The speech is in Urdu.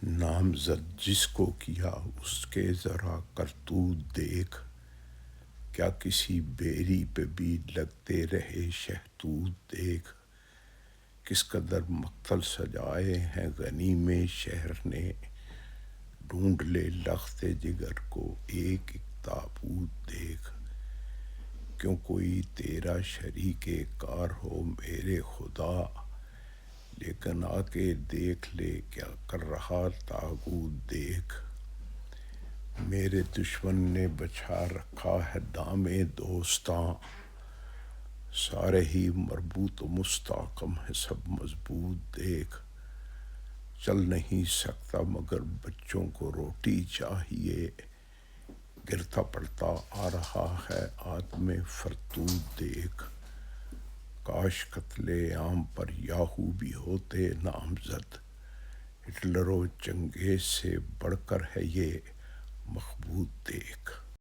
نامزد جس کو کیا اس کے ذرا کرتوت دیکھ، کیا کسی بیری پہ بھی لگتے رہے شہتوت دیکھ۔ کس قدر مقتل سجائے ہیں غنی میں شہر نے، ڈھونڈ لے لخت جگر کو ایک ایک تابوت دیکھ۔ کیوں کوئی تیرا شریک کار ہو میرے خدا، لیکن آ کے دیکھ لے کیا کر رہا طاغوت دیکھ۔ میرے دشمن نے بچھا رکھا ہے دام دوستاں، سارے ہی مربوط و مستحکم ہے سب مضبوط دیکھ۔ چل نہیں سکتا مگر بچوں کو روٹی چاہیے، گرتا پڑتا آ رہا ہے آدم فرتوت دیکھ۔ کاش قتل عام پر یاہو بھی ہوتے نامزد، ہٹلر و چنگیز سے بڑھ کر ہے یہ مخبوط دیکھ۔